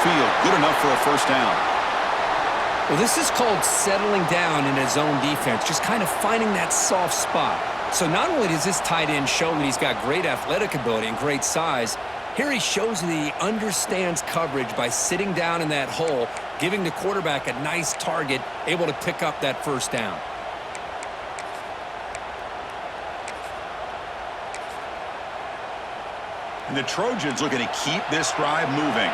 field. Good enough for a first down. Well, this is called settling down in his own defense, just kind of finding that soft spot. So not only does this tight end show that he's got great athletic ability and great size, here he shows that he understands coverage by sitting down in that hole, giving the quarterback a nice target, able to pick up that first down. And the Trojans looking to keep this drive moving.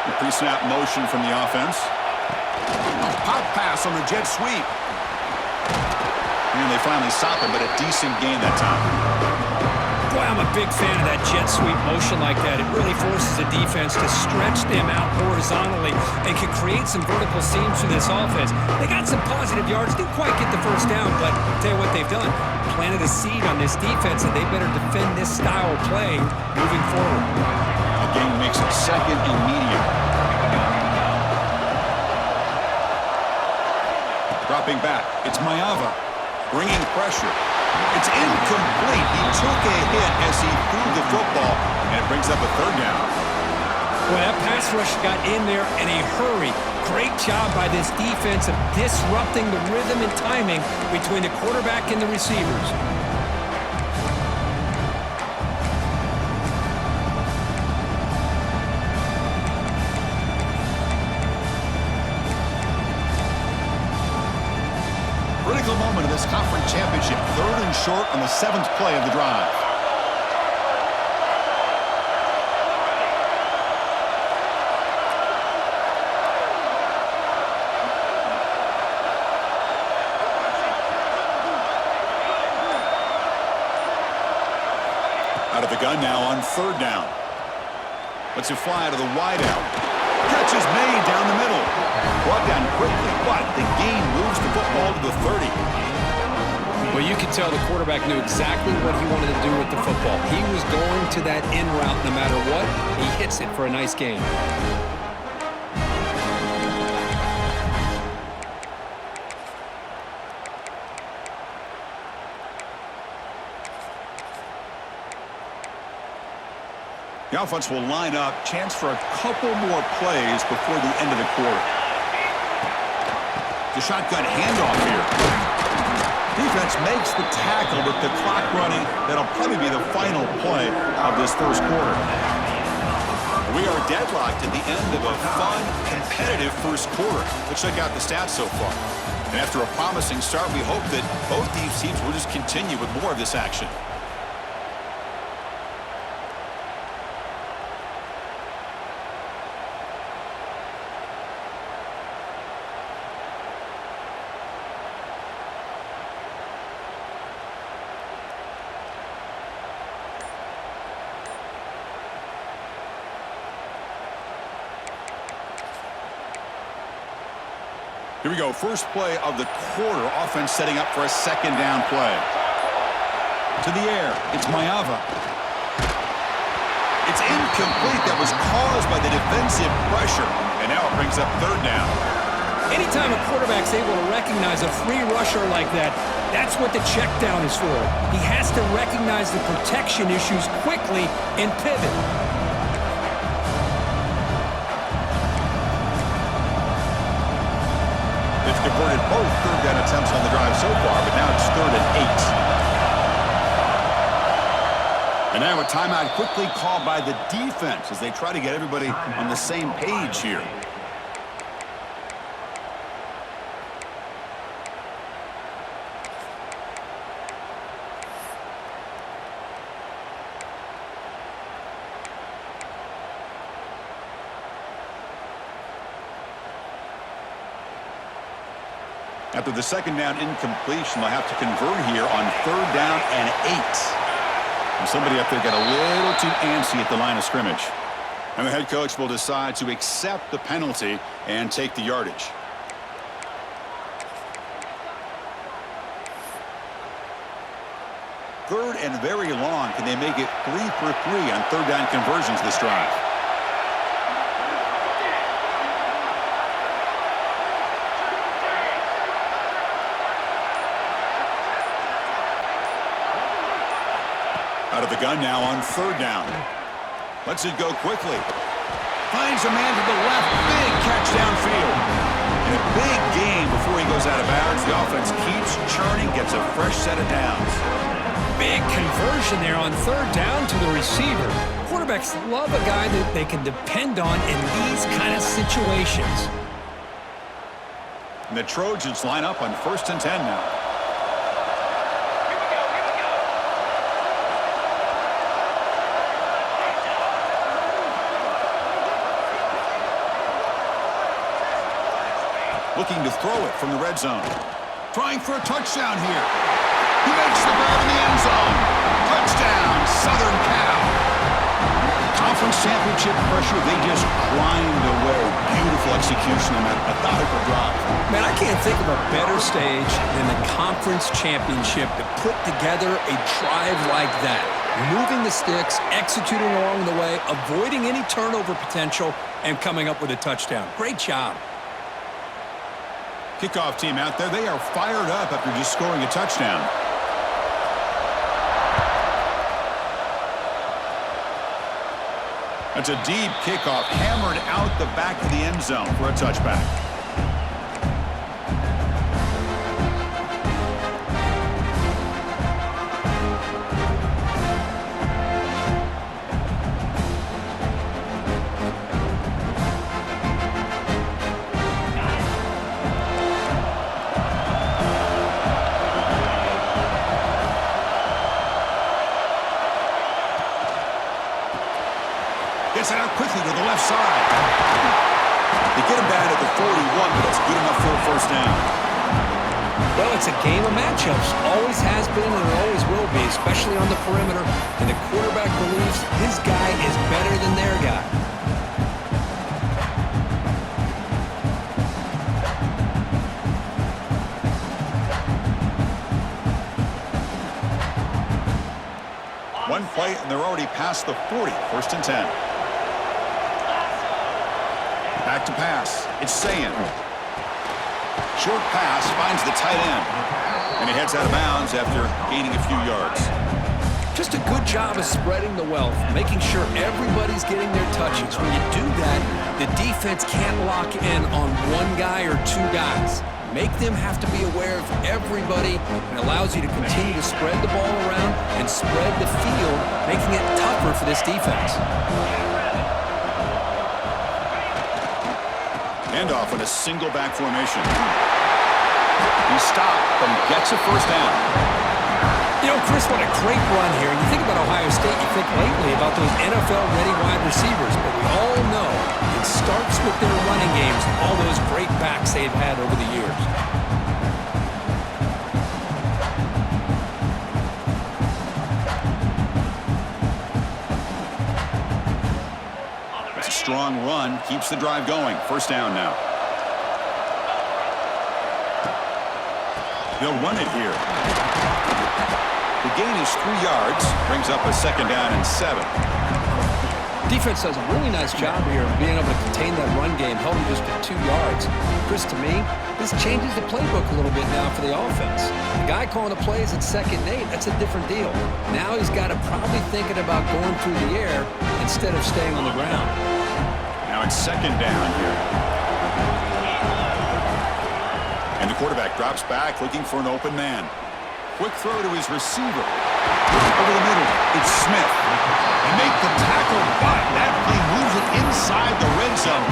The pre-snap motion from the offense. A pop pass on the jet sweep. And they finally stop him, but a decent gain that time. Boy, I'm a big fan of that jet sweep motion like that. It really forces the defense to stretch them out horizontally and can create some vertical seams for this offense. They got some positive yards, didn't quite get the first down, but I'll tell you what they've done. Planted a seed on this defense, and they better defend this style of play moving forward. A game makes it second and medium. Dropping back, it's Mayava, bringing pressure. It's incomplete. He took a hit as he threw the football, and it brings up a third down. Boy, that pass rush got in there in a hurry. Great job by this defense of disrupting the rhythm and timing between the quarterback and the receivers. Critical moment of this conference championship. Third and short on the 7th play of the drive. Out of the gun now on third down. Lets it fly to the wideout. Catch is made down the middle. Brought down quickly, but the gain moves the football to the 30. Well, you could tell the quarterback knew exactly what he wanted to do with the football. He was going to that in route no matter what. He hits it for a nice gain. The offense will line up. Chance for a couple more plays before the end of the quarter. The shotgun handoff here. Defense makes the tackle with the clock running. That'll probably be the final play of this first quarter. We are deadlocked at the end of a fun, competitive first quarter. Let's check out the stats so far. And after a promising start, we hope that both these teams will just continue with more of this action. Here we go, first play of the quarter. Offense setting up for a second down play. To the air, it's Mayava. It's incomplete. That was caused by the defensive pressure. And now it brings up third down. Anytime a quarterback's able to recognize a free rusher like that, that's what the check down is for. He has to recognize the protection issues quickly and pivot. It's converted both third down attempts on the drive so far, but now it's 3rd and 8. And now a timeout quickly called by the defense as they try to get everybody on the same page here. After the second down incompletion, they'll have to convert here on 3rd down and 8. And somebody up there got a little too antsy at the line of scrimmage. And the head coach will decide to accept the penalty and take the yardage. Third and very long. Can they make it 3 for 3 on 3rd down conversions this drive? Out of the gun now on 3rd down. Lets it go quickly. Finds a man to the left. Big catch downfield. And a big gain before he goes out of bounds. The offense keeps churning, gets a fresh set of downs. Big conversion there on third down to the receiver. Quarterbacks love a guy that they can depend on in these kind of situations. And the Trojans line up on 1st and 10 now. Looking to throw it from the red zone. Trying for a touchdown here. He makes the grab in the end zone. Touchdown, Southern Cal. Conference championship pressure, they just grind away. Beautiful execution on that methodical drive. Man, I can't think of a better stage than the conference championship to put together a drive like that. Moving the sticks, executing along the way, avoiding any turnover potential, and coming up with a touchdown. Great job. Kickoff team out there, they are fired up after just scoring a touchdown. That's a deep kickoff, hammered out the back of the end zone for a touchback. Gets it out quickly to the left side. They get him down at the 41, but that's good enough for a first down. Well, it's a game of matchups. Always has been and it always will be, especially on the perimeter. And the quarterback believes his guy is better than their guy. One play, and they're already past the 40. 1st and 10. Back to pass. It's Sayin. Short pass finds the tight end. And he heads out of bounds after gaining a few yards. Just a good job of spreading the wealth, making sure everybody's getting their touches. When you do that, the defense can't lock in on one guy or two guys. Make them have to be aware of everybody, and allows you to continue to spread the ball around and spread the field, making it tougher for this defense. Handoff in a single back formation. He stopped, but he gets a first down. You know, Chris, what a great run here. And you think about Ohio State, you think lately about those NFL-ready wide receivers, but we all know it starts with their running games, all those great backs they've had over the years. It's a strong run, keeps the drive going. First down now. They'll run it here. The gain is 3 yards, brings up a second down and 7. Defense does a really nice job here of being able to contain that run game, held him just to 2 yards. Chris, to me, this changes the playbook a little bit now for the offense. The guy calling the plays at 2nd and 8, that's a different deal. Now he's got to probably thinking about going through the air instead of staying on the ground. Now it's 2nd down here. And the quarterback drops back, looking for an open man. Quick throw to his receiver. Over the middle, it's Smith. They make the tackle, but that play moves it inside the red zone.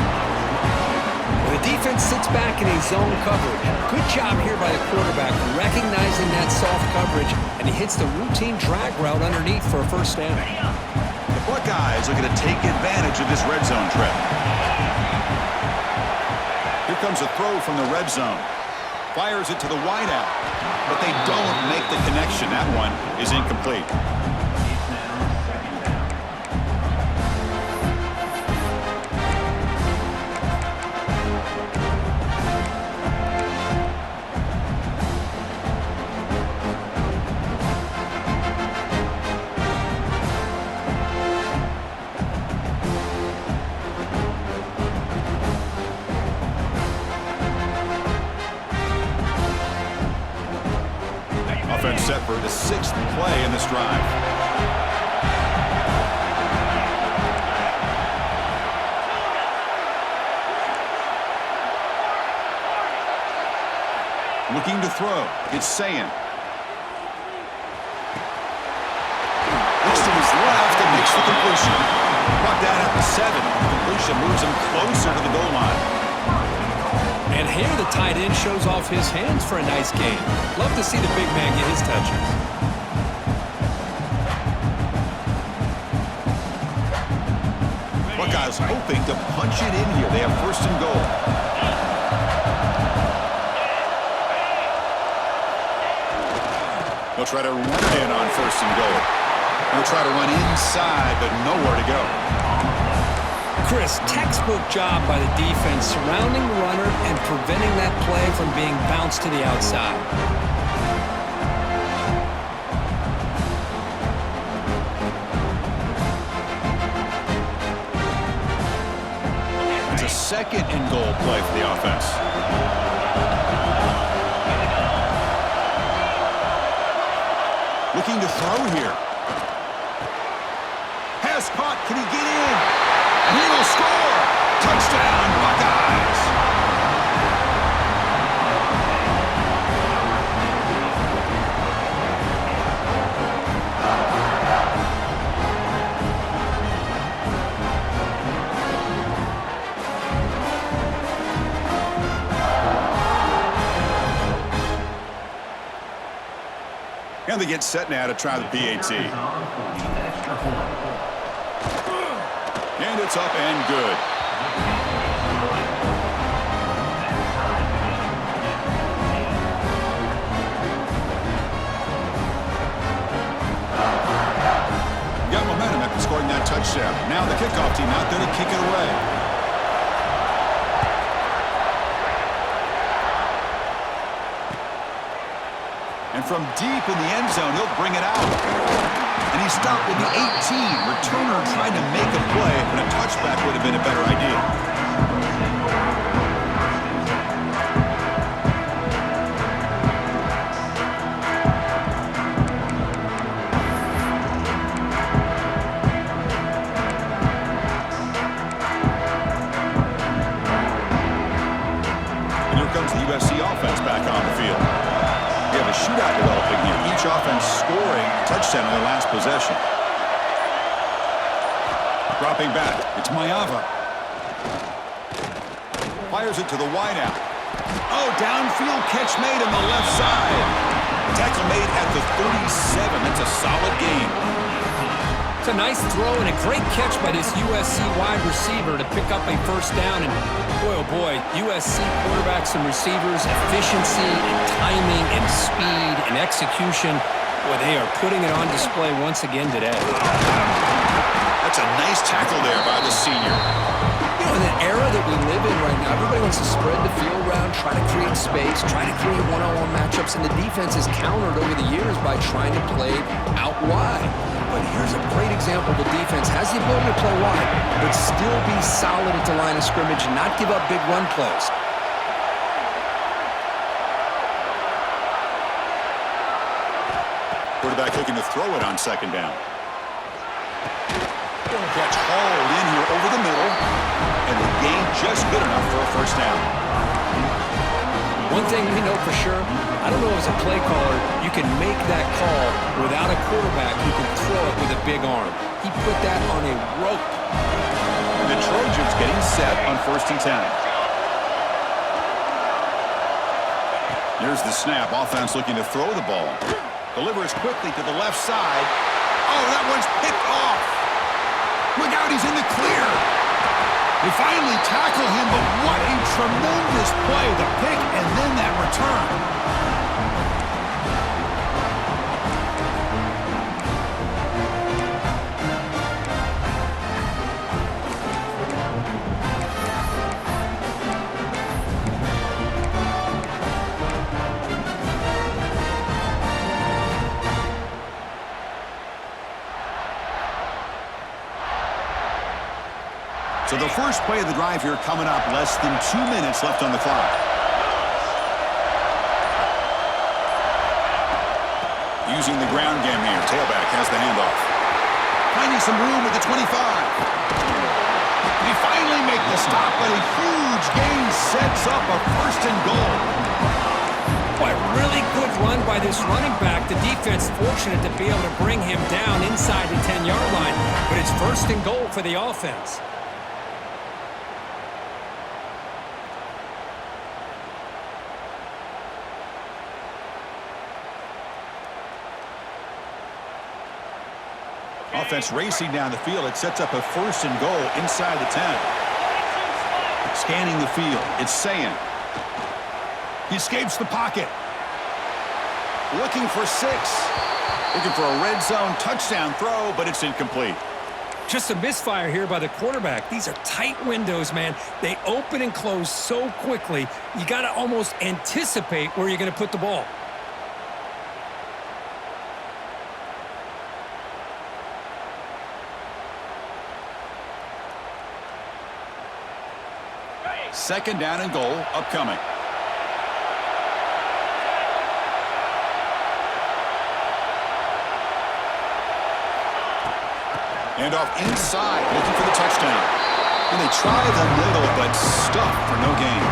Well, the defense sits back in a zone coverage. Good job here by the quarterback, recognizing that soft coverage, and he hits the routine drag route underneath for a first down. The Buckeyes are going to take advantage of this red zone trip. Here comes a throw from the red zone. Fires it to the wideout, but they don't make the connection. That one is incomplete. Offense set for the 6th play in this drive. Looking to throw. It's Sayan. Looks to his left and makes the completion. Brought that at the 7. The completion moves him closer to the goal line. And here the tight end shows off his hands for a nice game. Love to see the big man get his touches. Buckeyes hoping to punch it in here. They have first and goal. They'll try to run it in on first and goal. They'll try to run inside, but nowhere to go. Chris, textbook job by the defense surrounding the runner and preventing that play from being bounced to the outside. It's a second and goal play for the offense. Looking to throw here. Pass caught. Can he get in? And he will score. Touchdown, Buckeyes. And they get set now to try the PAT. And it's up and good. Got momentum after scoring that touchdown. Now the kickoff team out there to kick it away. And from deep in the end zone, he'll bring it out. And he's stopped with the 18. Returner trying to make a play, but a touchback would have been a better idea. And here comes the USC offense back on the field. We have a shootout developing here. Each offense scoring a touchdown in their last possession. Dropping back. It's Mayava. Fires it to the wideout. Oh, downfield catch made on the left side. Tackle made at the 37. That's a solid gain. It's a nice throw and a great catch by this USC wide receiver to pick up a first down. And boy, oh boy, USC quarterbacks and receivers, efficiency and timing and speed and execution. Boy, they are putting it on display once again today. That's a nice tackle there by the senior. You know, in the era that we live in right now, everybody wants to spread the field around, try to create space, try to create one-on-one matchups, and the defense has countered over the years by trying to play out wide. But here's a great example. The defense has the ability to play wide, but still be solid at the line of scrimmage and not give up big run plays. Quarterback looking to throw it on second down. Catch hauled in here over the middle, and the gain just good enough for a first down. One thing we know for sure, I don't know as a play caller, you can make that call without a quarterback who can throw it with a big arm. He put that on a rope. And the Trojans getting set on first and 10. Here's the snap. Offense looking to throw the ball. Delivers quickly to the left side. Oh, that one's picked off. Look out, he's in the clear. They finally tackle him, but what a tremendous play. The pick and then that return. So the first play of the drive here coming up, less than 2 minutes left on the clock. Using the ground game here. Tailback has the handoff. Finding some room at the 25. They finally make the stop, but a huge gain sets up a first and goal. Boy, really good run by this running back. The defense fortunate to be able to bring him down inside the 10-yard line, but it's first and goal for the offense. Offense racing down the field. It sets up a first and goal inside the 10. Scanning the field. It's Sayan. He escapes the pocket. Looking for 6. Looking for a red zone touchdown throw, but it's incomplete. Just a misfire here by the quarterback. These are tight windows, man. They open and close so quickly. You got to almost anticipate where you're going to put the ball. Second down and goal upcoming. And off inside, looking for the touchdown. And they try the middle, but stuffed for no gain.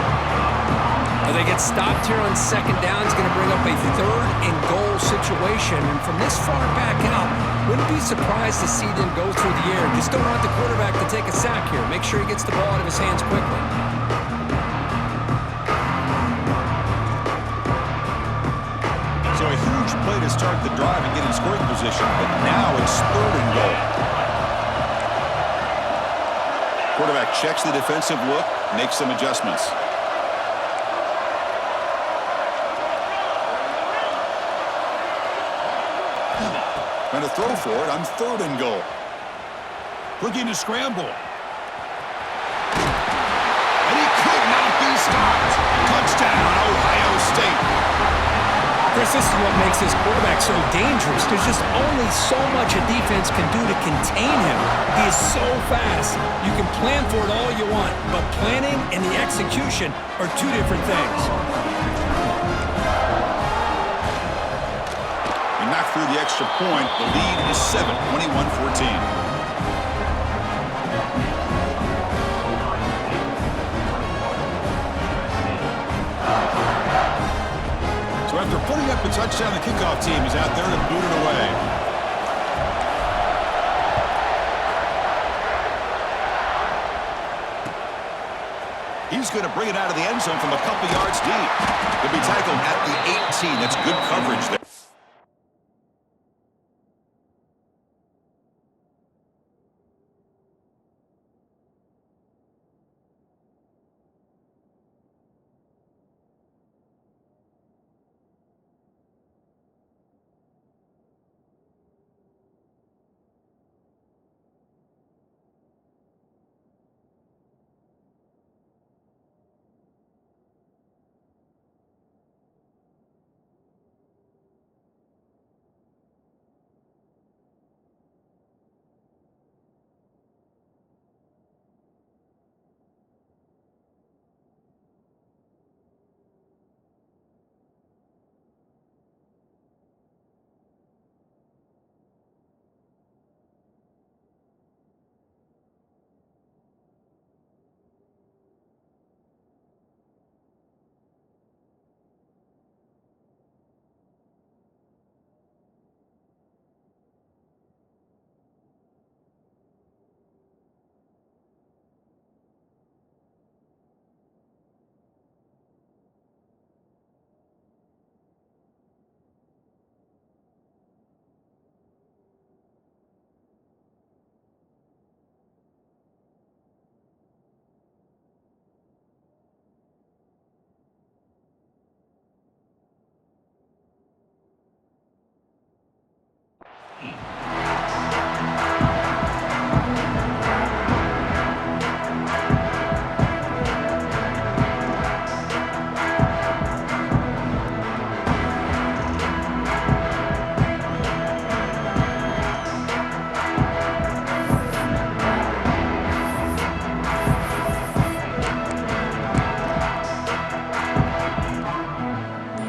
Well, they get stopped here on second down. It's going to bring up a third and goal situation. And from this far back out, wouldn't be surprised to see them go through the air. Just don't want the quarterback to take a sack here. Make sure he gets the ball out of his hands quickly. So a huge play to start the drive and get in scoring position, but now it's third and goal. Quarterback checks the defensive look, makes some adjustments. Going to throw for it on third and goal. Looking to scramble. And he could not be stopped. Touchdown, Ohio State. Chris, this is what makes this quarterback so dangerous. There's just only so much a defense can do to contain him. He is so fast. You can plan for it all you want, but planning and the execution are two different things. He knocked through the extra point. The lead is 7, 21-14. So after putting up a touchdown, the kickoff team is out there to boot it away. He's going to bring it out of the end zone from a couple yards deep. He'll be tackled at the 18. That's good coverage there.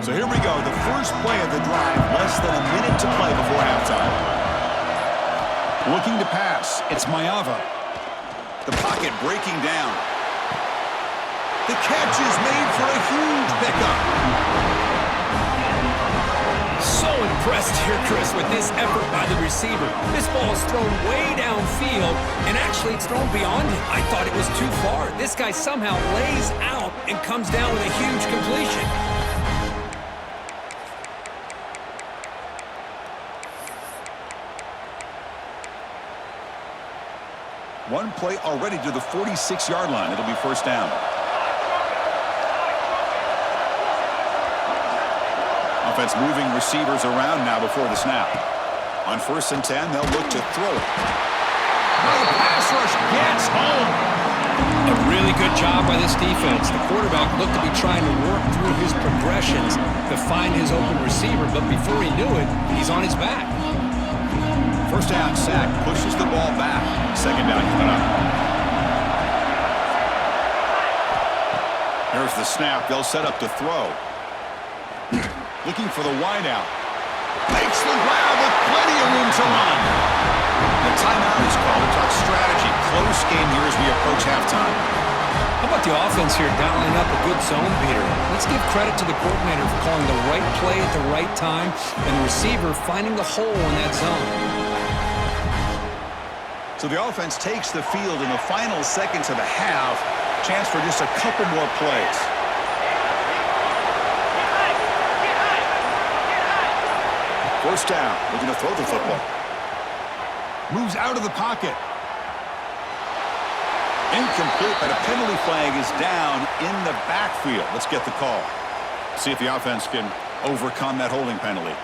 So here we go, the first play of the drive, less than a minute to play before halftime. Looking to pass, it's Mayava. The pocket breaking down. The catch is made for a huge pickup. So impressed here, Chris, with this effort by the receiver. This ball is thrown way downfield, and actually it's thrown beyond him. I thought it was too far. This guy somehow lays out and comes down with a huge completion. One play already to the 46-yard line. It'll be first down. Offense moving receivers around now before the snap. On 1st and 10, they'll look to throw it. Now the pass rush gets home. A really good job by this defense. The quarterback looked to be trying to work through his progressions to find his open receiver, but before he knew it, he's on his back. First down sack pushes the ball back. Second down coming up. Here's the snap. They'll set up to throw. Looking for the wideout. Makes the grab with plenty of room to run. The timeout is called. To talk strategy. Close game here as we approach halftime. How about the offense here dialing up a good zone beater? Let's give credit to the coordinator for calling the right play at the right time and the receiver finding the hole in that zone. So the offense takes the field in the final seconds of the half. Chance for just a couple more plays. First down, looking to throw the football. Moves out of the pocket. Incomplete, but a penalty flag is down in the backfield. Let's get the call. See if the offense can overcome that holding penalty.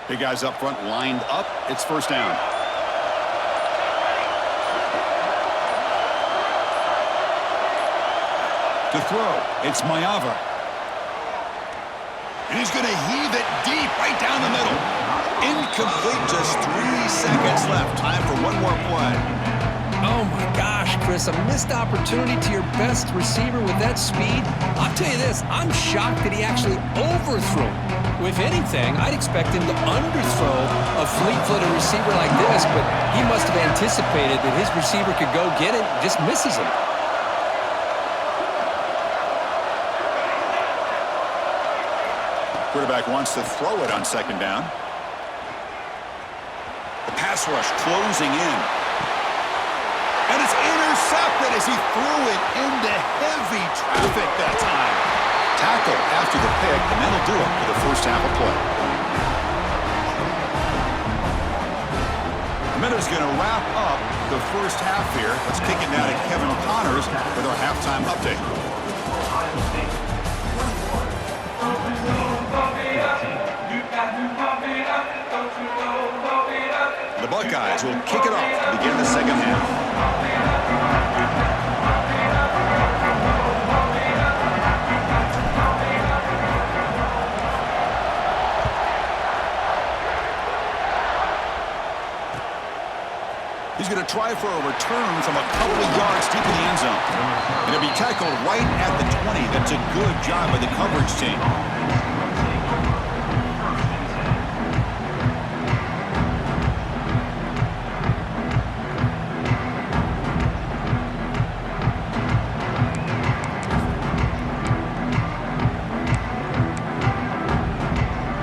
Big guys up front lined up. It's first down. To throw, it's Mayava. And he's going to heave it deep right down the middle. Incomplete, just 3 seconds left. Time for one more play. Oh my gosh, Chris, a missed opportunity to your best receiver with that speed. I'll tell you this, I'm shocked that he actually overthrew. If anything, I'd expect him to underthrow a fleet-footed receiver like this, but he must have anticipated that his receiver could go get it, just misses him. Quarterback wants to throw it on second down. The pass rush closing in. And it's intercepted as he threw it into heavy traffic that time. Tackle after the pick, and that'll do it for the first half of play. The minute's going to wrap up the first half here. Let's kick it now to Kevin Connors with our halftime update. The Buckeyes will kick it off to begin the second half. He's going to try for a return from a couple of yards deep in the end zone. And it'll be tackled right at the 20. That's a good job by the coverage team.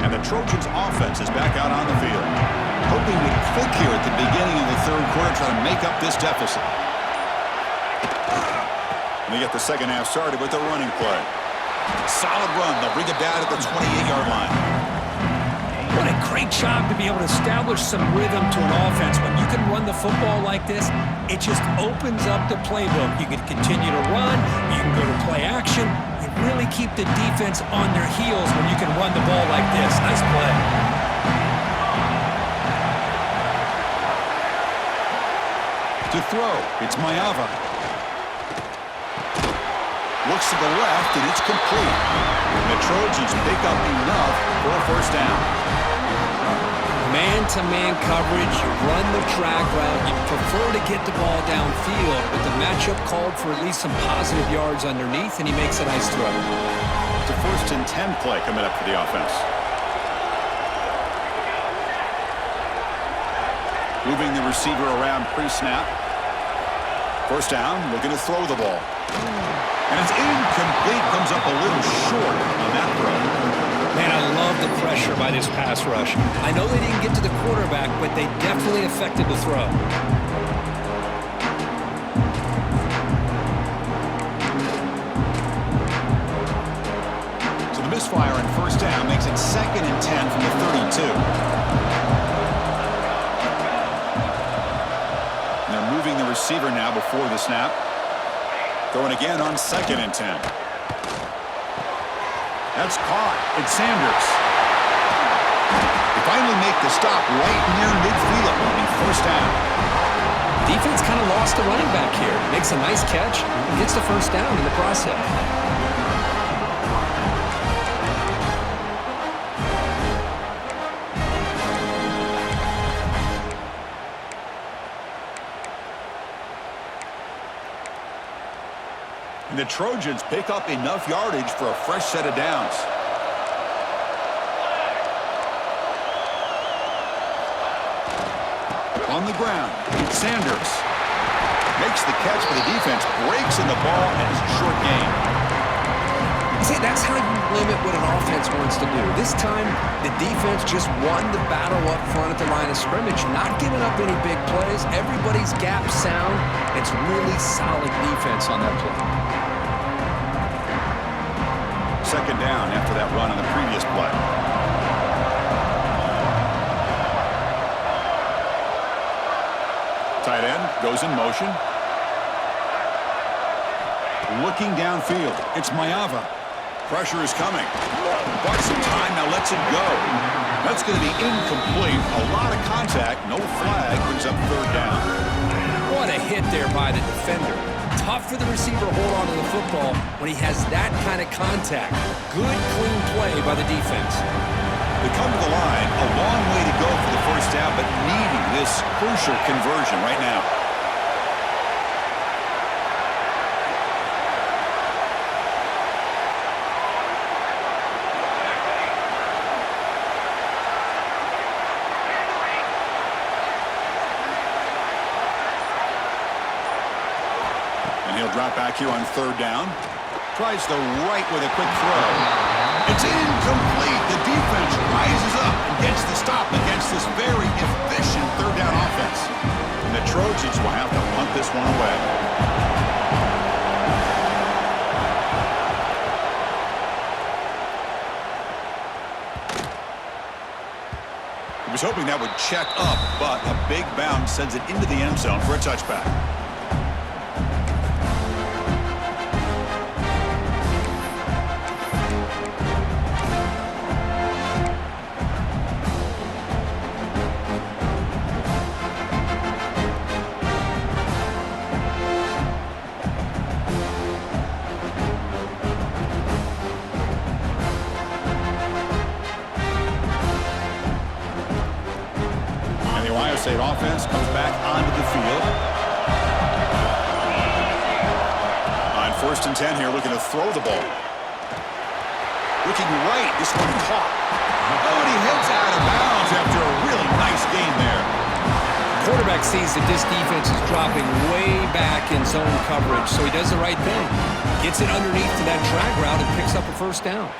And the Trojans' offense is back out on the field. Hoping to click here at the beginning of the third quarter, trying to make up this deficit. And they get the second half started with a running play. Solid run. They'll bring it down at the 28-yard line. What a great job to be able to establish some rhythm to an offense. When you can run the football like this, it just opens up the playbook. You can continue to run. You can go to play action. You really keep the defense on their heels when you can run the ball like this. Nice play. To throw, it's Mayava. Looks to the left, and it's complete. And the Trojans pick up enough for a first down. Man-to-man coverage, you run the drag route, you prefer to get the ball downfield, but the matchup called for at least some positive yards underneath, and he makes a nice throw. It's a 1st and 10 play coming up for the offense. Moving the receiver around pre-snap. First down, looking to throw the ball. And it's incomplete, comes up a little short on that throw. Man, I love the pressure by this pass rush. I know they didn't get to the quarterback, but they definitely affected the throw. So the misfire on first down makes it 2nd and 10 from the 32. And they're moving the receiver now before the snap. Going again on 2nd and 10. That's caught. It's Sanders. They finally make the stop right near midfield. It'll be first down. Defense kind of lost the running back here. Makes a nice catch and gets the first down in the process. And the Trojans pick up enough yardage for a fresh set of downs. On the ground, it's Sanders. Makes the catch, but the defense breaks in the ball and it's a short gain. See, that's how you limit what an offense wants to do. This time, the defense just won the battle up front at the line of scrimmage, not giving up any big plays. Everybody's gap sound. It's really solid defense on that play. Second down after that run on the previous play. Tight end goes in motion. Looking downfield. It's Mayava. Pressure is coming. Bought some time, now lets it go. That's going to be incomplete. A lot of contact, no flag, brings up third down. What a hit there by the defender. Tough for the receiver to hold on to the football when he has that kind of contact. Good, clean play by the defense. They come to the line, a long way to go for the first down, but needing this crucial conversion right now. He'll drop back here on third down. Tries the right with a quick throw. It's incomplete. The defense rises up and gets the stop against this very efficient third down offense. And the Trojans will have to punt this one away. He was hoping that would check up, but a big bounce sends it into the end zone for a touchback. State offense comes back onto the field. On 1st and 10 here, looking to throw the ball. Looking right, this one caught. Oh, and he heads out of bounds after a really nice gain there. Quarterback sees that this defense is dropping way back in zone coverage, so he does the right thing. Gets it underneath to that drag route and picks up a first down.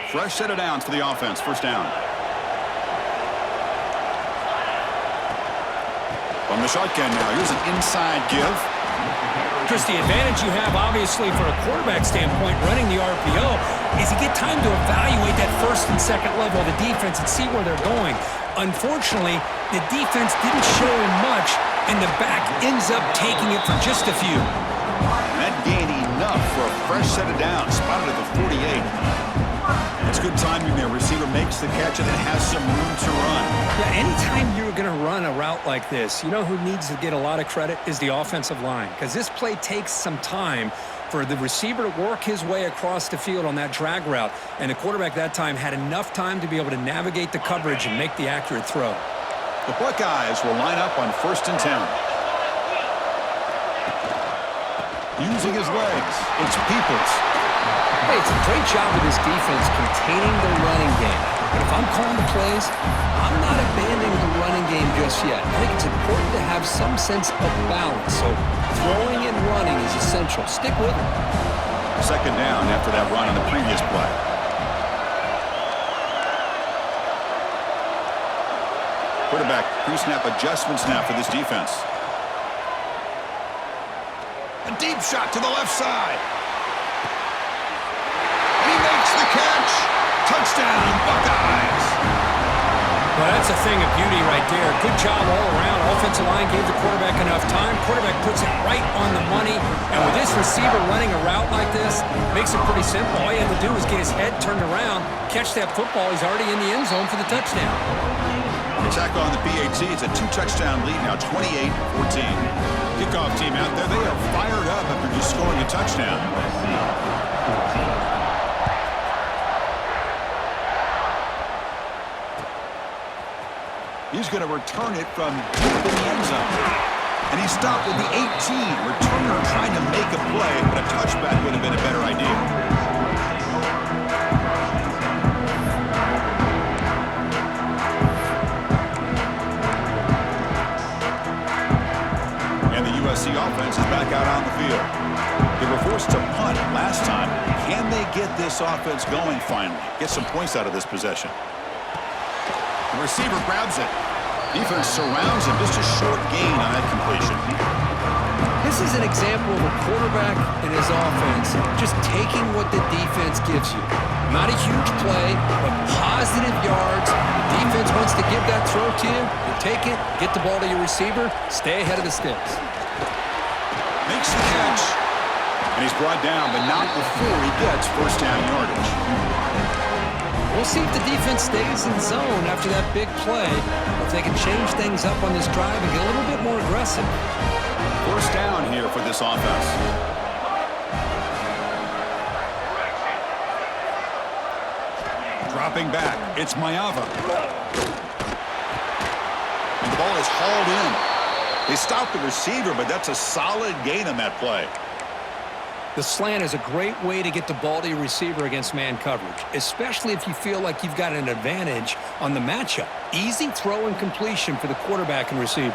Fresh set of downs for the offense. First down. From the shotgun now. Here's an inside give. Chris, the advantage you have, obviously, for a quarterback standpoint, running the RPO, is you get time to evaluate that first and second level of the defense and see where they're going. Unfortunately, the defense didn't show him much, and the back ends up taking it for just a few. That gained enough for a fresh set of downs. Spotted at the 48. That's good timing there. Receiver makes the catch and then has some room to run. Yeah, anytime you're going to run a route like this, you know who needs to get a lot of credit is the offensive line, because this play takes some time for the receiver to work his way across the field on that drag route, and the quarterback that time had enough time to be able to navigate the coverage and make the accurate throw. The Buckeyes will line up on 1st and 10. Using his legs. It's Peoples. Hey, it's a great job of this defense containing the running game. But if I'm calling the plays, I'm not abandoning the running game just yet. I think it's important to have some sense of balance. So throwing and running is essential. Stick with it. Second down after that run on the previous play. Quarterback pre-snap adjustments now for this defense. A deep shot to the left side. And he makes the catch. Touchdown, Buckeyes. Well, that's a thing of beauty right there. Good job all around. Offensive line gave the quarterback enough time. Quarterback puts it right on the money. And with this receiver running a route like this, makes it pretty simple. All you have to do is get his head turned around, catch that football. He's already in the end zone for the touchdown. The tackle on the PAT. It's a 2-touchdown lead now, 28-14. Kickoff team out there. They are fired up after just scoring a touchdown. He's going to return it from deep in the end zone. And he stopped at the 18. Returner trying to make a play, but a touchback would have been a better idea. And the USC offense is back out on the field. They were forced to punt last time. Can they get this offense going finally? Get some points out of this possession. The receiver grabs it. Defense surrounds him. Just a short gain on that completion. This is an example of a quarterback and his offense just taking what the defense gives you. Not a huge play, but positive yards. The defense wants to give that throw to you. You take it, get the ball to your receiver, stay ahead of the sticks. Makes the catch. And he's brought down, but not before he gets first down yardage. We'll see if the defense stays in zone after that big play, or if they can change things up on this drive and get a little bit more aggressive. First down here for this offense. Dropping back, it's Mayava. And the ball is hauled in. They stopped the receiver, but that's a solid gain on that play. The slant is a great way to get the ball to your receiver against man coverage, especially if you feel like you've got an advantage on the matchup. Easy throw and completion for the quarterback and receiver.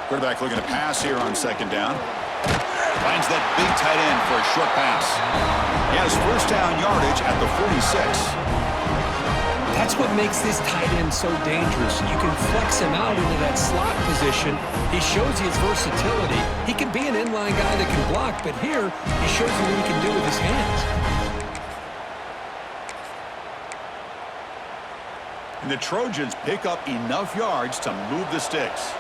Quarterback looking to pass here on second down. Finds that big tight end for a short pass. He has first down yardage at the 46. That's what makes this tight end so dangerous. You can flex him out into that slot position. He shows you his versatility. He can be an inline guy that can block, but here he shows you what he can do with his hands. And the Trojans pick up enough yards to move the sticks.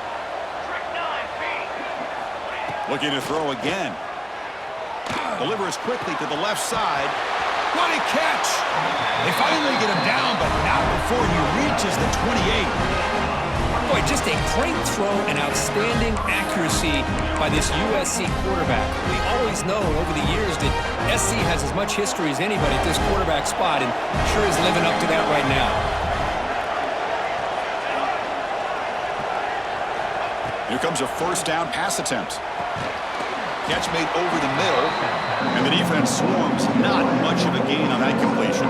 Looking to throw again. Delivers quickly to the left side. What a catch! They finally get him down, but not before he reaches the 28. Boy, just a great throw and outstanding accuracy by this USC quarterback. We always know over the years that SC has as much history as anybody at this quarterback spot, and sure is living up to that right now. Here comes a first down pass attempt. Catch made over the middle, and the defense swarms. Not much of a gain on that completion.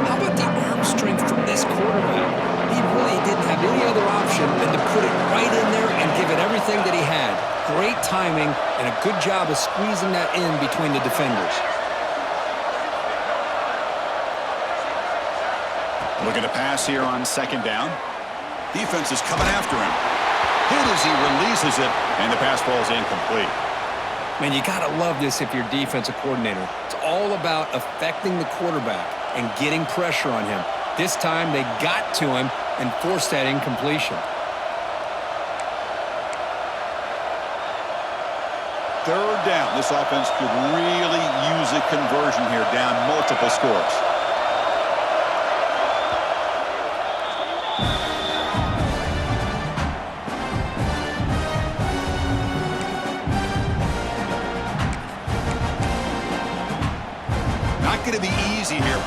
How about the arm strength from this quarterback? He really didn't have any other option than to put it right in there and give it everything that he had. Great timing and a good job of squeezing that in between the defenders. Looking to pass here on second down. Defense is coming after him. Hit as he releases it, and the pass ball is incomplete. Man, you got to love this if you're defensive coordinator. It's all about affecting the quarterback and getting pressure on him. This time they got to him and forced that incompletion. Third down. This offense could really use a conversion here, down multiple scores.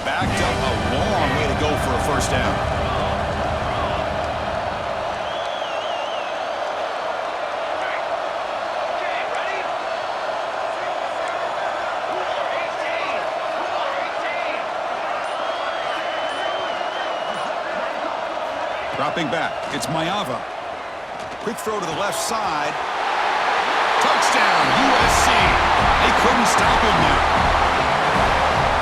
backed up a long way to go for a first down. Dropping back, it's Mayava. Quick throw to the left side. Touchdown, USC. They couldn't stop him now.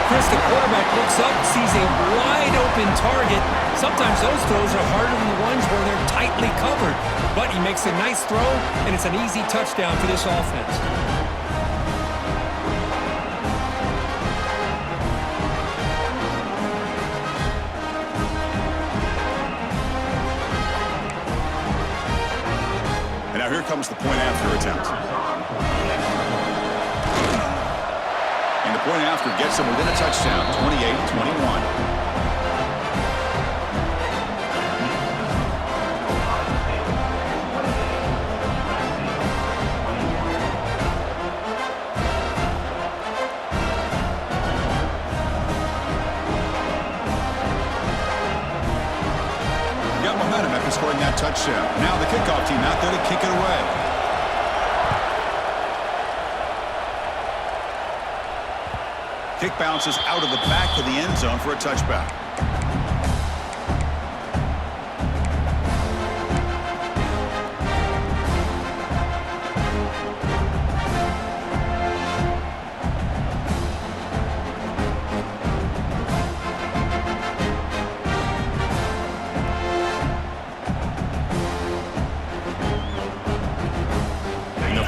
Chris, the quarterback looks up, sees a wide-open target. Sometimes those throws are harder than the ones where they're tightly covered. But he makes a nice throw, and it's an easy touchdown for this offense. Now here comes the point after attempt. And the point after gets him within a touchdown, 28-21. Scoring that touchdown. Now the kickoff team out there to kick it away. Kick bounces out of the back of the end zone for a touchback.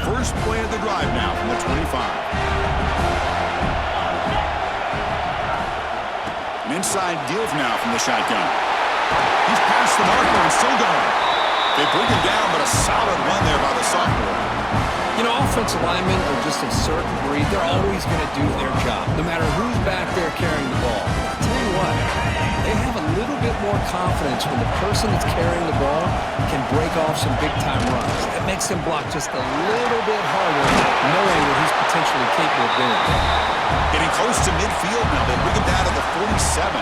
First play of the drive now from the 25. An inside deal now from the shotgun. He's past the marker and still going. They bring him down, but a solid run there by the sophomore. You know, offensive linemen are just a certain breed. They're always going to do their job, no matter who's back there carrying the ball. I'll tell you what, they have a little bit more confidence when the person that's carrying the ball can break off some big-time runs. That makes them block just a little bit harder, knowing what he's potentially capable of doing. Getting close to midfield now. They bring him down to the 47.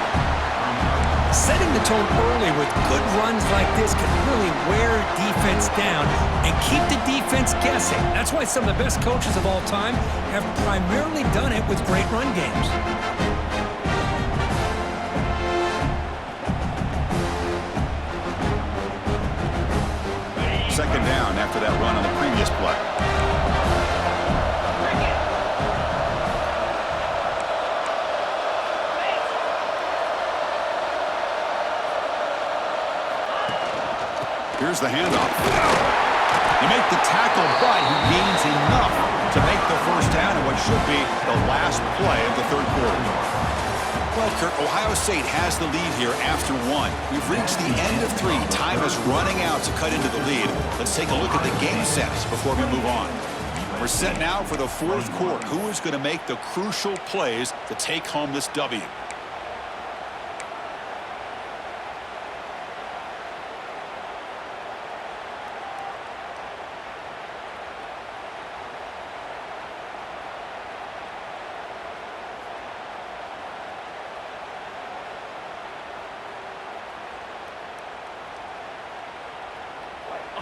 Setting the tone early with good runs like this can really wear defense down and keep the defense guessing. That's why some of the best coaches of all time have primarily done it with great run games. Second down after that run on the previous play. Here's the handoff. You make the tackle, but he gains enough to make the first down in what should be the last play of the third quarter. Well, Kurt, Ohio State has the lead here after one. We've reached the end of three. Time is running out to cut into the lead. Let's take a look at the game sets before we move on. We're set now for the fourth quarter. Who is going to make the crucial plays to take home this W?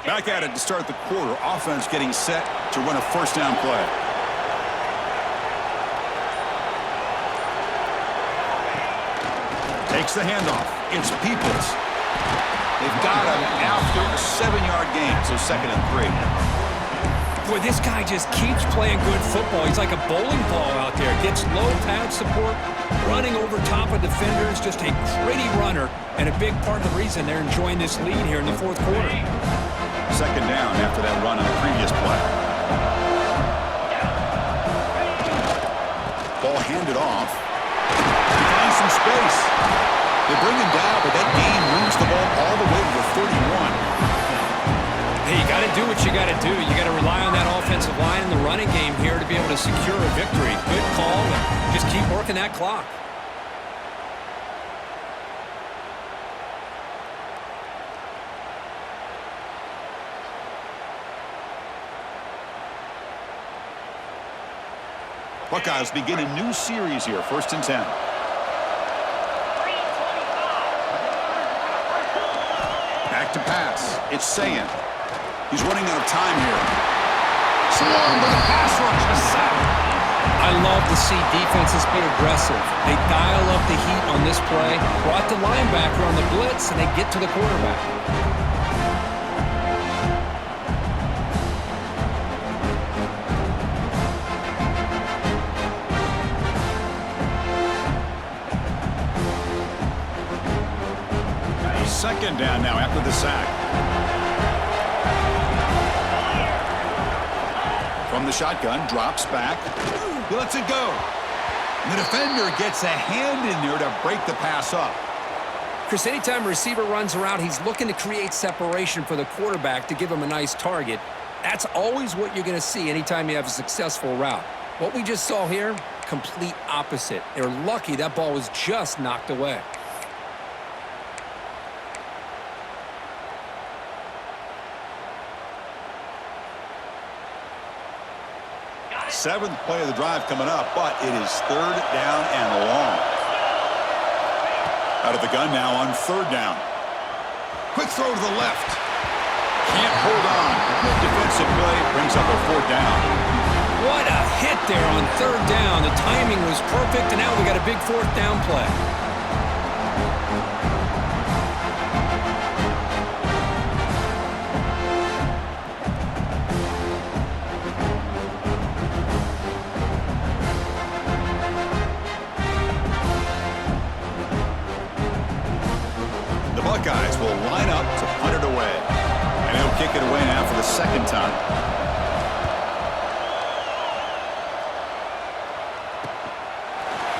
Back at it to start the quarter. Offense getting set to run a first down play. Takes the handoff. It's Peoples. They've got him after a 7-yard gain, so 2nd and 3. Boy, this guy just keeps playing good football. He's like a bowling ball out there. Gets low pad support, running over top of defenders. Just a gritty runner, and a big part of the reason they're enjoying this lead here in the fourth quarter. Second down after that run on the previous play. Ball handed off. He finds some space. They bring him down, but that gain moves the ball all the way to the 31. Hey, you got to do what you got to do. You got to rely on that offensive line in the running game here to be able to secure a victory. Good call, and just keep working that clock. Buckeyes begin a new series here, 1st and 10. to pass. It's Sayan. He's running out of time here. Swarmed with a pass rush. A sack. I love to see defenses be aggressive. They dial up the heat on this play, brought the linebacker on the blitz, and they get to the quarterback. Second down now after the sack. From the shotgun, drops back. He lets it go. And the defender gets a hand in there to break the pass up. Chris, anytime a receiver runs around, he's looking to create separation for the quarterback to give him a nice target. That's always what you're going to see anytime you have a successful route. What we just saw here, complete opposite. They're lucky that ball was just knocked away. Seventh play of the drive coming up, but it is third down and long. Out of the gun now on third down. Quick throw to the left. Can't hold on. Good defensive play brings up a fourth down. What a hit there on third down. The timing was perfect, and now we got a big fourth down play. Buckeyes will line up to punt it away. And he'll kick it away now for the second time.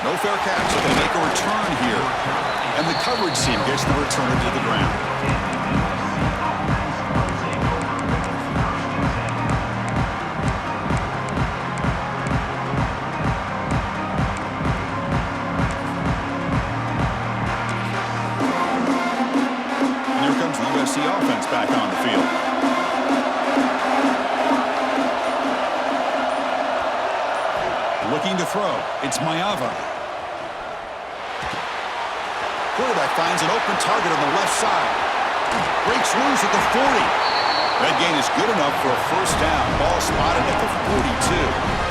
No fair catch, so they make a return here. And the coverage team gets the returner to the ground. Usc offense back on the field. Looking to throw. It's Mayava. Quarterback finds an open target on the left side. Breaks loose at the 40. That gain is good enough for a first down. Ball spotted at the 42.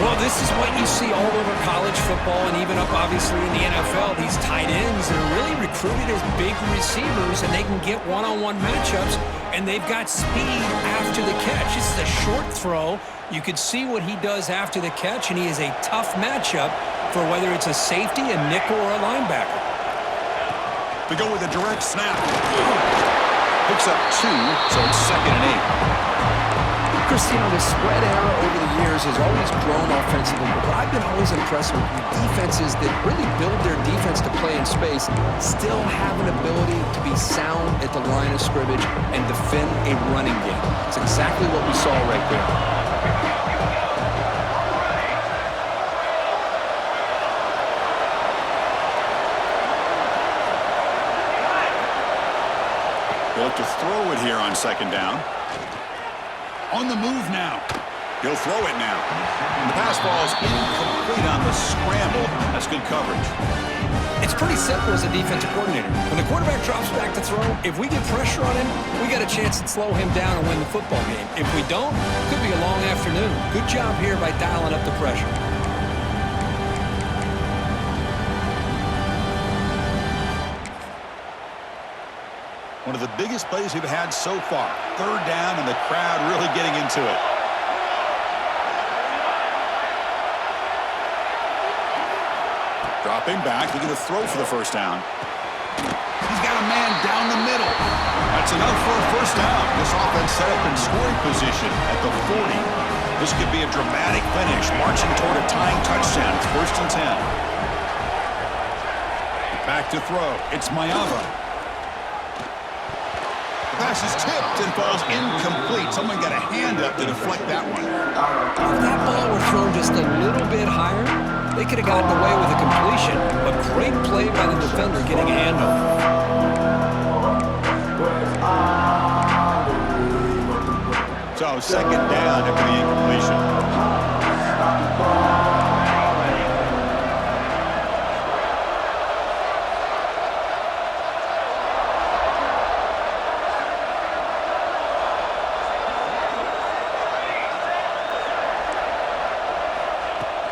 Well, this is what you see all over college football and even up, obviously, in the NFL. These tight ends that are really recruited as big receivers, and they can get one-on-one matchups, and they've got speed after the catch. This is a short throw. You could see what he does after the catch, and he is a tough matchup for whether it's a safety, a nickel, or a linebacker. To go with a direct snap. Picks up 2, so it's 2nd and 8. Christine, the spread era over the years has always grown offensively, but I've been always impressed with defenses that really build their defense to play in space, still have an ability to be sound at the line of scrimmage and defend a running game. It's exactly what we saw right there. They'll look to throw it here on second down. On the move now. He'll throw it now. And the pass ball is incomplete on the scramble. That's good coverage. It's pretty simple as a defensive coordinator. When the quarterback drops back to throw, if we get pressure on him, we got a chance to slow him down and win the football game. If we don't, it could be a long afternoon. Good job here by dialing up the pressure. One of the biggest plays we've had so far. Third down and the crowd really getting into it. Dropping back, looking to throw for the first down. He's got a man down the middle. That's enough for a first down. This offense set up in scoring position at the 40. This could be a dramatic finish, marching toward a tying touchdown. It's 1st and 10. Back to throw. It's Mayava. Pass is tipped and falls incomplete. Someone got a hand up to deflect that one. If that ball were thrown just a little bit higher, they could have gotten away with a completion. But great play by the defender getting a hand on it. So second down after the incompletion.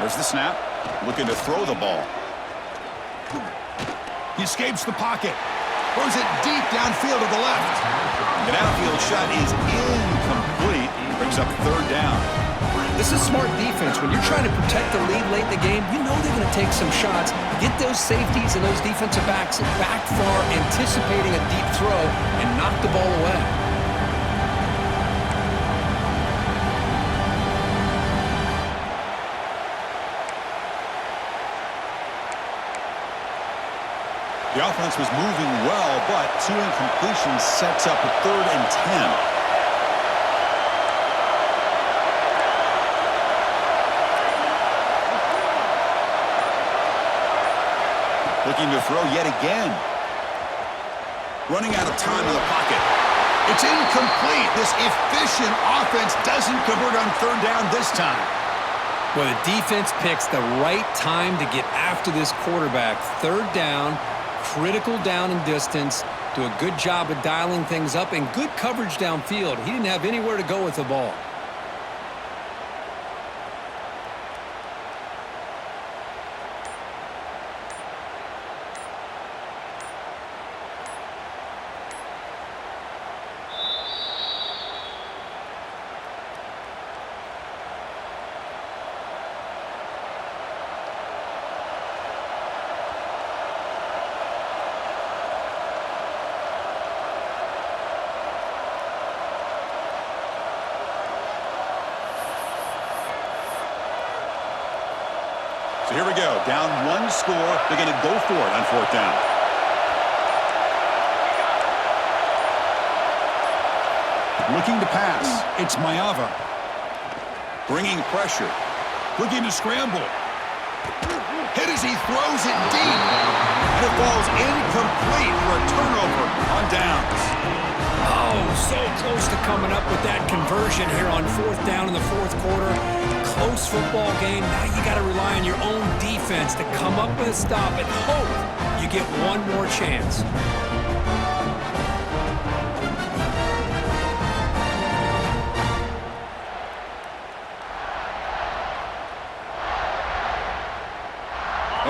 There's the snap. Looking to throw the ball. He escapes the pocket. Throws it deep downfield to the left. The downfield shot is incomplete. Brings up third down. This is smart defense. When you're trying to protect the lead late in the game, you know they're going to take some shots, get those safeties and those defensive backs back far, anticipating a deep throw, and knock the ball away. The offense was moving well, but 2 incompletions sets up a 3rd and 10. Looking to throw yet again. Running out of time in the pocket. It's incomplete. This efficient offense doesn't convert on 3rd down this time. Well, the defense picks the right time to get after this quarterback. 3rd down. Critical down and distance, do a good job of dialing things up, and good coverage downfield. He didn't have anywhere to go with the ball. So here we go. Down 1 score. They're going to go for it on 4th down. Looking to pass. It's Maeva. Bringing pressure. Looking to scramble. Hit as he throws it deep. And it falls incomplete for a turnover on downs. Oh, so close to coming up with that conversion here on 4th down in the 4th quarter. Close football game. Now you got to rely on your own defense to come up with a stop and hope you get one more chance.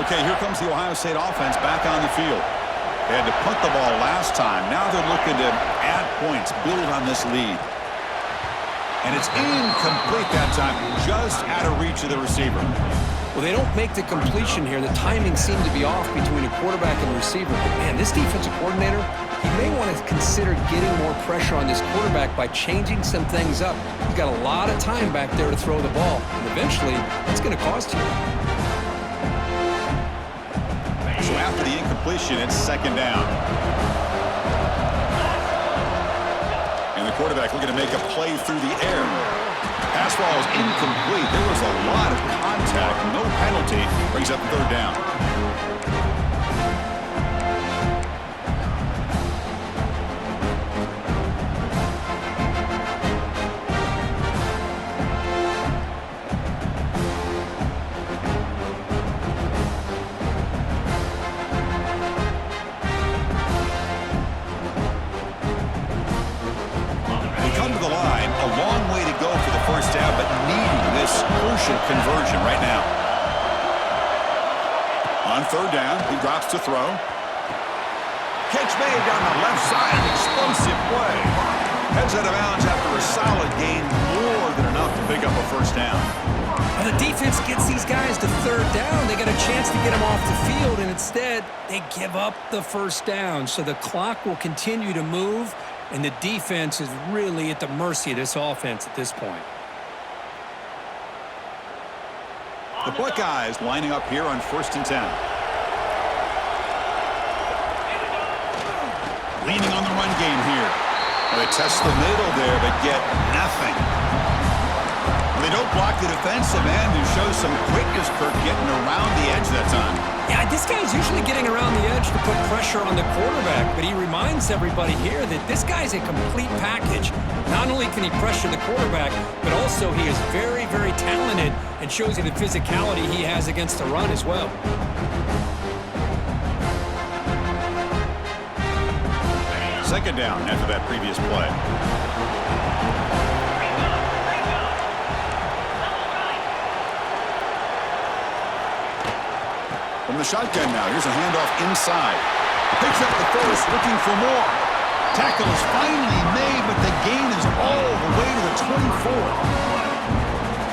Okay, here comes the Ohio State offense back on the field. They had to punt the ball last time. Now they're looking to add points, build on this lead. And it's incomplete that time, just out of reach of the receiver. Well, they don't make the completion here. The timing seemed to be off between a quarterback and receiver. But, man, this defensive coordinator, he may want to consider getting more pressure on this quarterback by changing some things up. He's got a lot of time back there to throw the ball. And eventually, it's going to cost you. So after the incompletion, it's 2nd down. And the quarterback looking to make a play through the air. Pass ball is incomplete. There was a lot of contact. No penalty. Brings up 3rd down. Conversion right now. On 3rd down, he drops to throw. Catch made down the left side, explosive play. Heads out of bounds after a solid gain, more than enough to pick up a 1st down. Well, the defense gets these guys to 3rd down. They got a chance to get them off the field, and instead they give up the 1st down. So the clock will continue to move, and the defense is really at the mercy of this offense at this point. The Buckeyes lining up here on 1st and 10. Leaning on the run game here. Well, they test the middle there, but get nothing. They don't block the defensive end, who shows some quickness, Kirk, getting around the edge that time. Yeah, this guy's usually getting around the edge to put pressure on the quarterback, but he reminds everybody here that this guy's a complete package. Not only can he pressure the quarterback, but also he is very, very talented and shows you the physicality he has against the run as well. Second down after that previous play. from the shotgun now. Here's a handoff inside. Picks up the first, looking for more. Tackle is finally made, but the gain is all the way to the 24.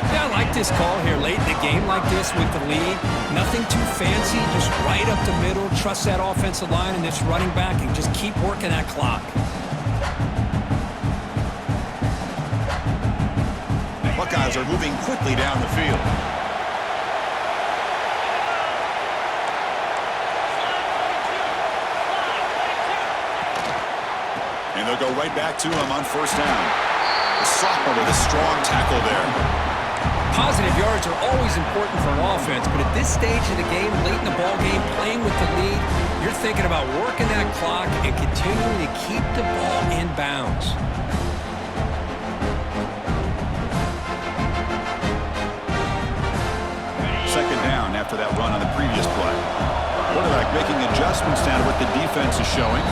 Yeah, I like this call here late in the game like this with the lead. Nothing too fancy, just right up the middle. Trust that offensive line and this running back and just keep working that clock. Buckeyes are moving quickly down the field. And they'll go right back to him on first down. The sophomore with a strong tackle there. Positive yards are always important for an offense, but at this stage of the game, late in the ball game, playing with the lead, you're thinking about working that clock and continuing to keep the ball in bounds. Second down after that run on the previous play. Quarterback making adjustments down to what the defense is showing.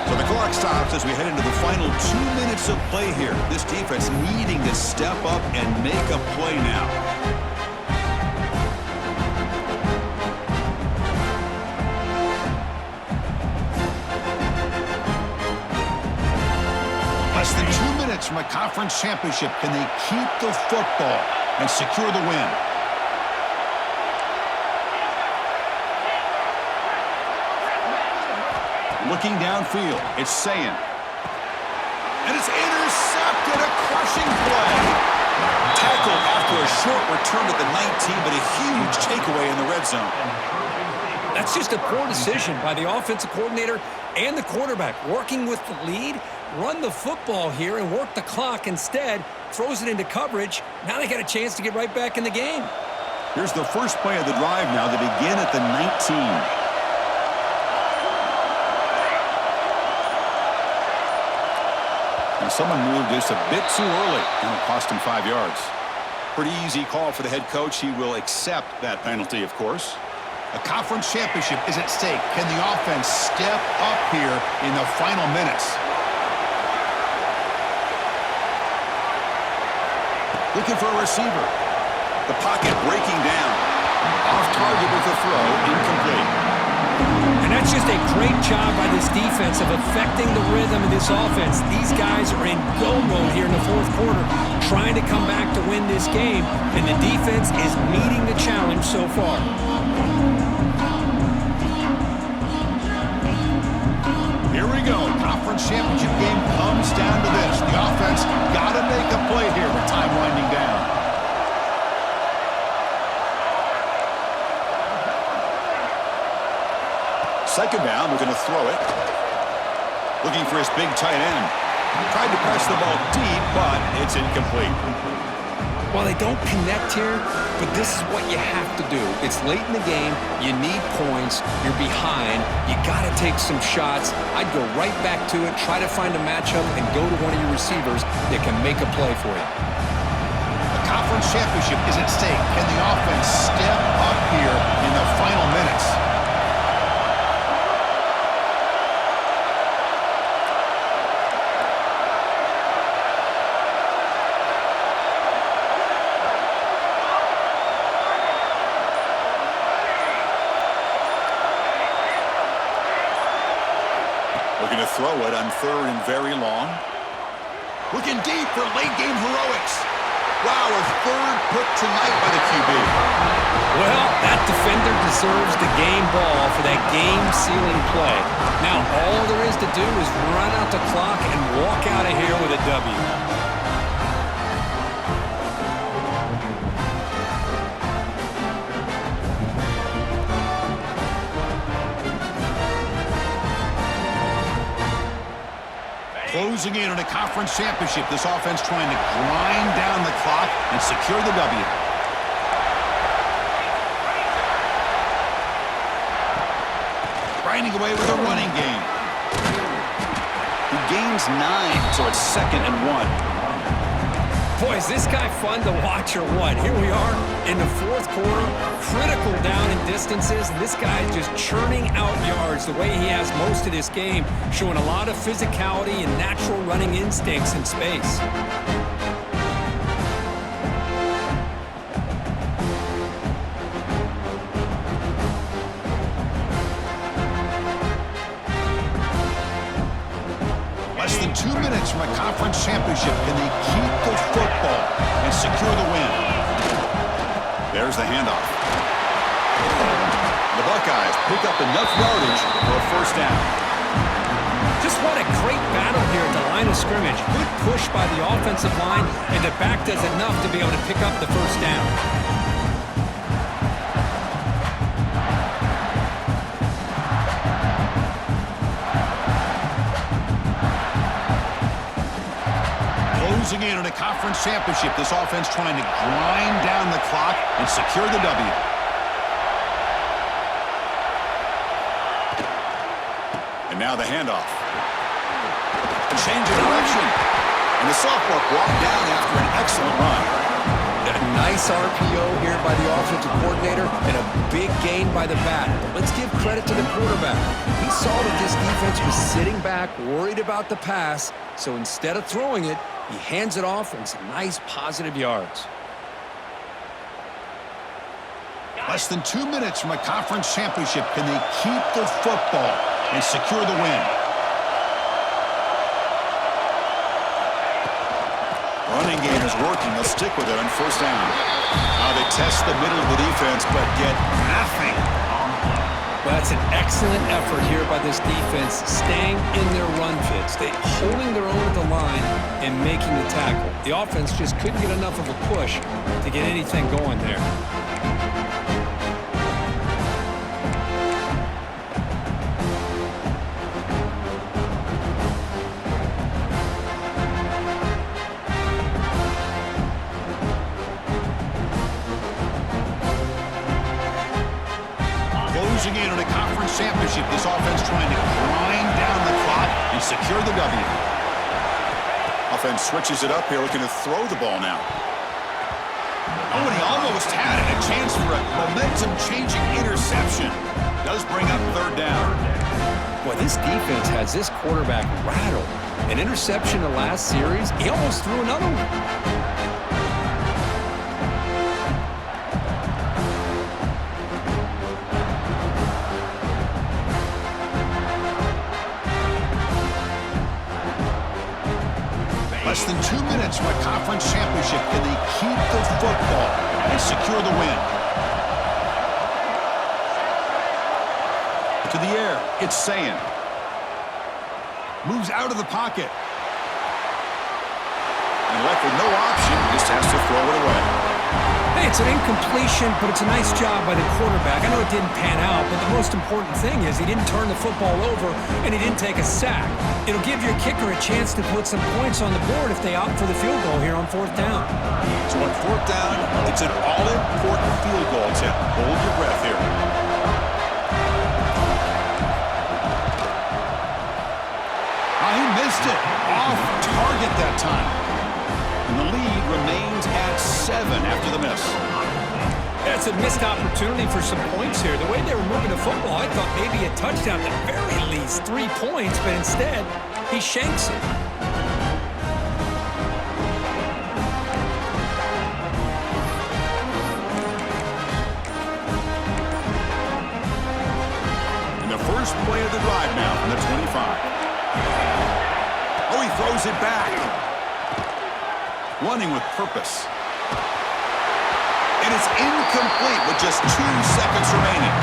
So the clock stops as we head into the final 2 minutes of play here. This defense needing to step up and make a play now. Less than 2 minutes from a conference championship. Can they keep the football and secure the win? Looking downfield, it's Sayin. And it's intercepted, a crushing play. Tackled after a short return to the 19, but a huge takeaway in the red zone. That's just a poor decision by the offensive coordinator and the quarterback. Working with the lead, run the football here and work the clock instead. Throws it into coverage. Now they got a chance to get right back in the game. Here's the first play of the drive now to begin at the 19. Someone moved this a bit too early, and it cost him 5 yards. Pretty easy call for the head coach. He will accept that penalty, of course. A conference championship is at stake. Can the offense step up here in the final minutes? Looking for a receiver. The pocket breaking down. Off target with the throw, incomplete. And that's just a great job by this defense of affecting the rhythm of this offense. These guys are in go mode here in the fourth quarter, trying to come back to win this game, and the defense is meeting the challenge so far. Here we go. Conference championship game comes down to this. The offense got to make a play here with time winding down. Second down, we're going to throw it. Looking for his big tight end. Tried to press the ball deep, but it's incomplete. Well, they don't connect here, but this is what you have to do. It's late in the game. You need points. You're behind. You got to take some shots. I'd go right back to it, try to find a matchup, and go to one of your receivers that can make a play for you. The conference championship is at stake. Can the offense step up here in the final minutes? Going to throw it on third and very long. Looking deep for late-game heroics. Wow, a third put tonight by the QB. Well, that defender deserves the game ball for that game-sealing play. Now, all there is to do is run out the clock and walk out of here with a W. Closing in on a conference championship, this offense trying to grind down the clock and secure the W. Grinding away with a running game. He gains 9, so it's 2nd and 1. Boy, is this guy fun to watch or what? Here we are in the fourth quarter, critical down in distances, and this guy is just churning out yards the way he has most of this game, showing a lot of physicality and natural running instincts in space. than 2 minutes from a conference championship. Can they keep the football and secure the win? There's the handoff. The Buckeyes pick up enough yardage for a first down. Just what a great battle here at the line of scrimmage. Good push by the offensive line, and the back does enough to be able to pick up the first down. Closing in on a conference championship, this offense trying to grind down the clock and secure the W. And now the handoff. A change of direction. And the sophomore brought down after an excellent run. A nice RPO here by the offensive coordinator and a big gain by the back. But let's give credit to the quarterback. He saw that this defense was sitting back, worried about the pass, so instead of throwing it, he hands it off and some nice positive yards. Less than 2 minutes from a conference championship. Can they keep the football and secure the win? Running game is working. They'll stick with it on first down. Now they test the middle of the defense, but get nothing. Well, that's an excellent effort here by this defense, staying in their run fits. They holding their own at the line and making the tackle. The offense just couldn't get enough of a push to get anything going there. Closing in on a conference championship, this offense trying to grind down the clock and secure the W. Offense switches it up here, looking to throw the ball now. Oh, and he almost had it. A chance for a momentum-changing interception. Does bring up third down. Boy, this defense has this quarterback rattled. An interception the last series, he almost threw another one. Less than 2 minutes from a conference championship. Can they keep the football and secure the win? To the air, it's Sayin. Moves out of the pocket. And left with no option, just has to throw it away. Hey, it's an incompletion, but it's a nice job by the quarterback. I know it didn't pan out, but the most important thing is he didn't turn the football over and he didn't take a sack. It'll give your kicker a chance to put some points on the board if they opt for the field goal here on fourth down. So on fourth down, it's an all-important field goal attempt. Hold your breath here. Oh, he missed it. Off target that time. And the lead remains at 7 after the miss. That's a missed opportunity for some points here. The way they were moving the football, I thought maybe a touchdown, at the very least 3 points, but instead, he shanks it. And the first play of the drive now from the 25. Oh, he throws it back. Running with purpose. And it's incomplete with just 2 seconds remaining.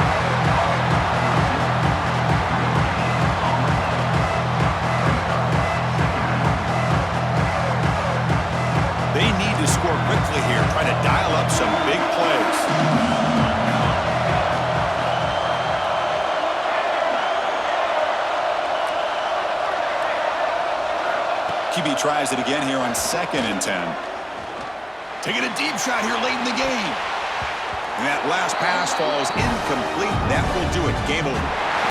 They need to score quickly here, try to dial up some big plays. QB tries it again here on 2nd and 10. Taking a deep shot here late in the game. And that last pass falls incomplete. That will do it. Game over.